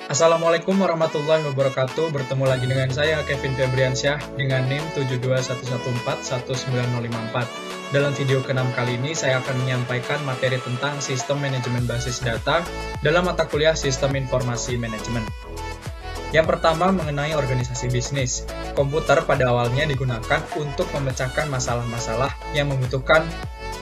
Assalamualaikum warahmatullahi wabarakatuh. Bertemu lagi dengan saya Kevin Febriansyah dengan NIM 721141954. Dalam video ke-6 kali ini saya akan menyampaikan materi tentang sistem manajemen basis data dalam mata kuliah Sistem Informasi Manajemen. Yang pertama mengenai organisasi bisnis. Komputer pada awalnya digunakan untuk memecahkan masalah-masalah yang membutuhkan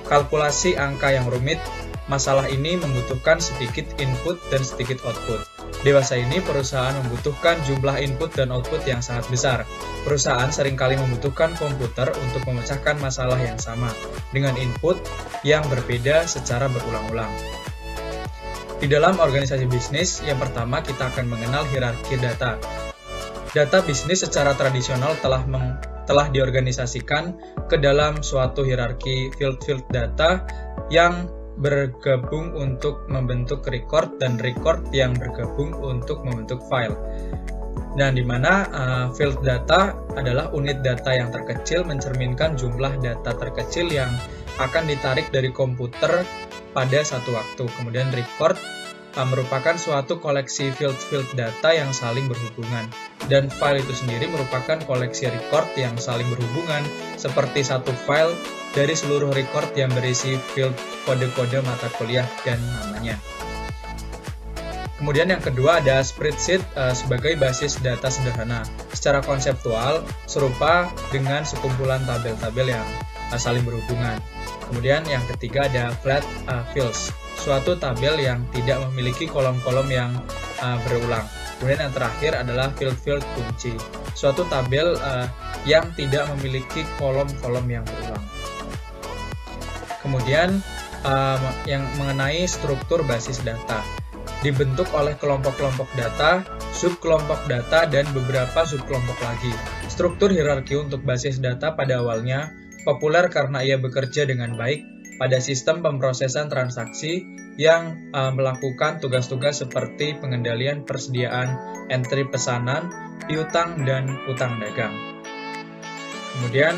kalkulasi angka yang rumit. Masalah ini membutuhkan sedikit input dan sedikit output. Dewasa ini perusahaan membutuhkan jumlah input dan output yang sangat besar. Perusahaan seringkali membutuhkan komputer untuk memecahkan masalah yang sama dengan input yang berbeda secara berulang-ulang. Di dalam organisasi bisnis, yang pertama kita akan mengenal hierarki data. Data bisnis secara tradisional telah diorganisasikan ke dalam suatu hierarki field-field data yang bergabung untuk membentuk record dan record yang bergabung untuk membentuk file. Dan di mana field data adalah unit data yang terkecil mencerminkan jumlah data terkecil yang akan ditarik dari komputer pada satu waktu. Kemudian record merupakan suatu koleksi field data yang saling berhubungan. Dan file itu sendiri merupakan koleksi record yang saling berhubungan seperti satu file dari seluruh record yang berisi field kode-kode mata kuliah dan namanya. Kemudian yang kedua ada spreadsheet sebagai basis data sederhana. Secara konseptual serupa dengan sekumpulan tabel-tabel yang saling berhubungan. Kemudian yang ketiga ada flat fields, suatu tabel yang tidak memiliki kolom-kolom yang berulang. Kemudian yang terakhir adalah field kunci, suatu tabel yang tidak memiliki kolom-kolom yang berulang. Kemudian yang mengenai struktur basis data, dibentuk oleh kelompok-kelompok data, subkelompok data, dan beberapa subkelompok lagi. Struktur hierarki untuk basis data pada awalnya populer karena ia bekerja dengan baik pada sistem pemrosesan transaksi yang melakukan tugas-tugas seperti pengendalian persediaan entry pesanan, piutang, dan utang dagang. Kemudian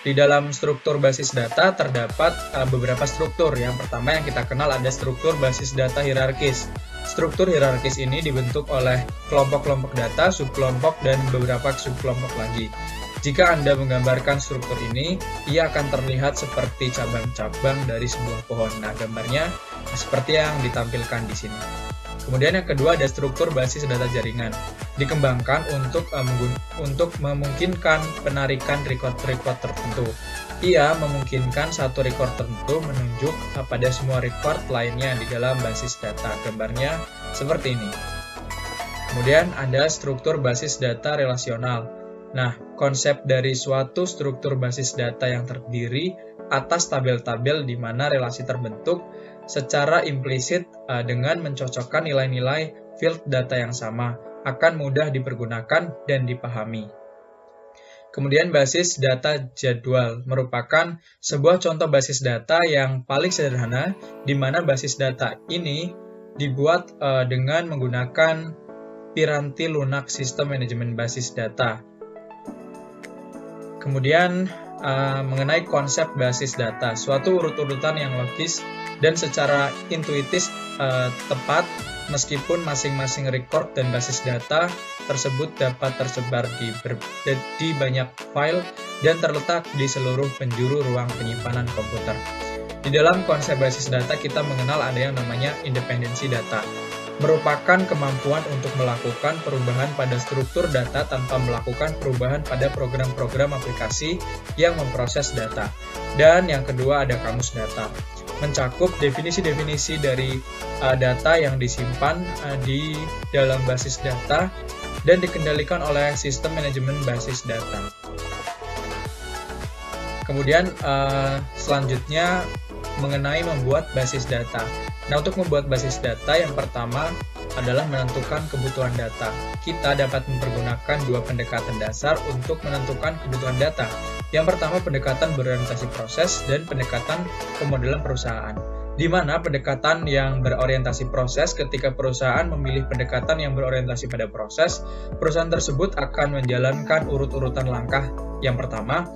di dalam struktur basis data terdapat beberapa struktur. Yang pertama yang kita kenal ada struktur basis data hierarkis. Struktur hierarkis ini dibentuk oleh kelompok-kelompok data, subkelompok, dan beberapa subkelompok lagi. Jika Anda menggambarkan struktur ini, ia akan terlihat seperti cabang-cabang dari sebuah pohon. Nah, gambarnya seperti yang ditampilkan di sini. Kemudian yang kedua ada struktur basis data jaringan. Dikembangkan untuk memungkinkan penarikan record-record tertentu. Ia memungkinkan satu record tertentu menunjuk pada semua record lainnya di dalam basis data. Gambarnya seperti ini. Kemudian ada struktur basis data relasional. Nah, konsep dari suatu struktur basis data yang terdiri atas tabel-tabel di mana relasi terbentuk secara implisit dengan mencocokkan nilai-nilai field data yang sama akan mudah dipergunakan dan dipahami. Kemudian basis data jadwal merupakan sebuah contoh basis data yang paling sederhana di mana basis data ini dibuat dengan menggunakan piranti lunak sistem manajemen basis data. Kemudian mengenai konsep basis data, suatu urut-urutan yang logis dan secara intuitif tepat meskipun masing-masing record dan basis data tersebut dapat tersebar di banyak file dan terletak di seluruh penjuru ruang penyimpanan komputer. Di dalam konsep basis data kita mengenal ada yang namanya independensi data, merupakan kemampuan untuk melakukan perubahan pada struktur data tanpa melakukan perubahan pada program-program aplikasi yang memproses data. Dan yang kedua ada kamus data, mencakup definisi-definisi dari data yang disimpan di dalam basis data dan dikendalikan oleh sistem manajemen basis data. Kemudian selanjutnya mengenai membuat basis data. Nah, untuk membuat basis data yang pertama adalah menentukan kebutuhan data. Kita dapat mempergunakan dua pendekatan dasar untuk menentukan kebutuhan data. Yang pertama pendekatan berorientasi proses dan pendekatan pemodelan perusahaan. di mana pendekatan yang berorientasi proses, ketika perusahaan memilih pendekatan yang berorientasi pada proses, perusahaan tersebut akan menjalankan urut-urutan langkah. Yang pertama,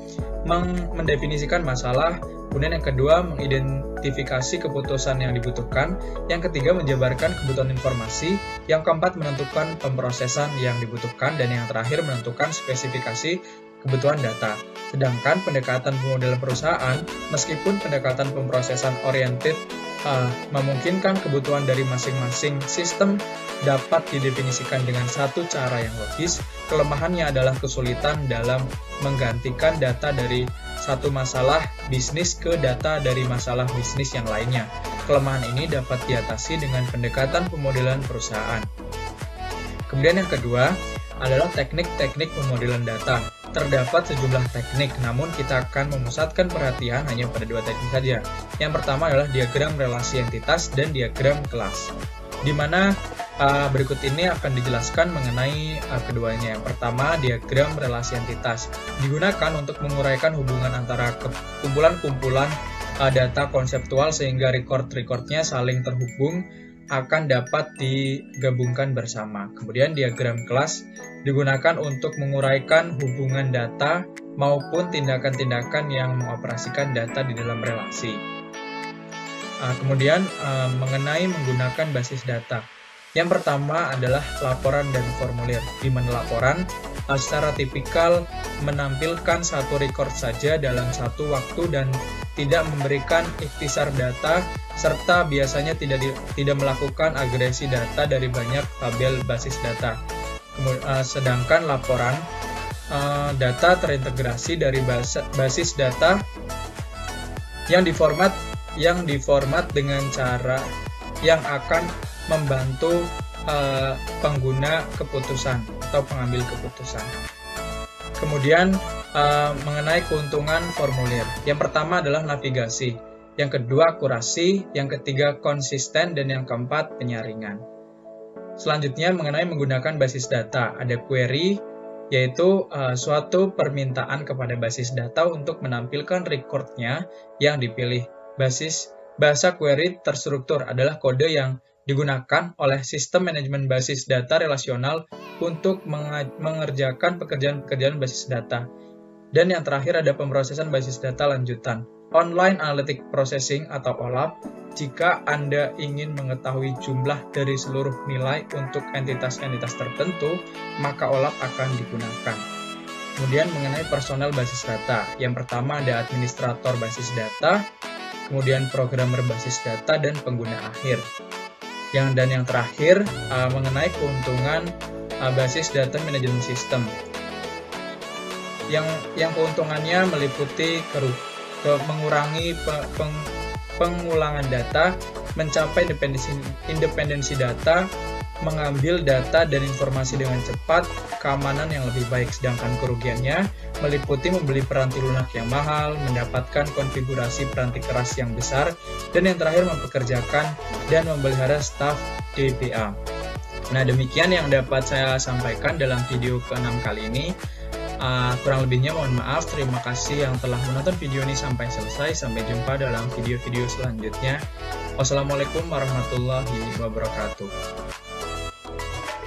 mendefinisikan masalah, kemudian yang kedua, mengidentifikasi keputusan yang dibutuhkan, yang ketiga, menjabarkan kebutuhan informasi, yang keempat, menentukan pemrosesan yang dibutuhkan, dan yang terakhir, menentukan spesifikasi kebutuhan data. Sedangkan pendekatan pemodelan perusahaan, meskipun pendekatan pemrosesan oriented memungkinkan kebutuhan dari masing-masing sistem dapat didefinisikan dengan satu cara yang logis, kelemahannya adalah kesulitan dalam menggantikan data dari satu masalah bisnis ke data dari masalah bisnis yang lainnya. Kelemahan ini dapat diatasi dengan pendekatan pemodelan perusahaan. Kemudian yang kedua adalah teknik-teknik pemodelan data. Terdapat sejumlah teknik, namun kita akan memusatkan perhatian hanya pada dua teknik saja. Yang pertama adalah diagram relasi entitas dan diagram kelas, di mana berikut ini akan dijelaskan mengenai keduanya. Yang pertama, diagram relasi entitas digunakan untuk menguraikan hubungan antara kumpulan-kumpulan data konseptual sehingga record-recordnya saling terhubung akan dapat digabungkan bersama. Kemudian diagram kelas digunakan untuk menguraikan hubungan data maupun tindakan-tindakan yang mengoperasikan data di dalam relasi. Kemudian mengenai menggunakan basis data. Yang pertama adalah laporan dan formulir, di mana laporan secara tipikal menampilkan satu record saja dalam satu waktu dan tidak memberikan ikhtisar data, serta biasanya tidak melakukan agresi data dari banyak tabel basis data. Sedangkan laporan data terintegrasi dari basis data yang diformat dengan cara yang akan membantu pengguna keputusan atau pengambil keputusan. Kemudian mengenai keuntungan formulir. Yang pertama adalah navigasi, yang kedua akurasi, yang ketiga konsisten, dan yang keempat penyaringan. Selanjutnya mengenai menggunakan basis data. Ada query, yaitu suatu permintaan kepada basis data untuk menampilkan recordnya yang dipilih. Bahasa query terstruktur adalah kode yang digunakan oleh sistem manajemen basis data relasional untuk mengerjakan pekerjaan-pekerjaan basis data. Dan yang terakhir ada pemrosesan basis data lanjutan. Online Analytic Processing atau OLAP, jika Anda ingin mengetahui jumlah dari seluruh nilai untuk entitas-entitas tertentu, maka OLAP akan digunakan. Kemudian mengenai personel basis data. Yang pertama ada administrator basis data, kemudian programmer basis data, dan pengguna akhir. Dan yang terakhir mengenai keuntungan basis data manajemen sistem. Yang keuntungannya meliputi mengurangi pengulangan data, mencapai independensi data, mengambil data dan informasi dengan cepat, keamanan yang lebih baik. Sedangkan kerugiannya meliputi membeli peranti lunak yang mahal, mendapatkan konfigurasi peranti keras yang besar, dan yang terakhir mempekerjakan dan memelihara staf DBA. Nah, demikian yang dapat saya sampaikan dalam video ke-6 kali ini. Kurang lebihnya mohon maaf. Terima kasih yang telah menonton video ini sampai selesai. Sampai jumpa dalam video-video selanjutnya. Wassalamualaikum warahmatullahi wabarakatuh.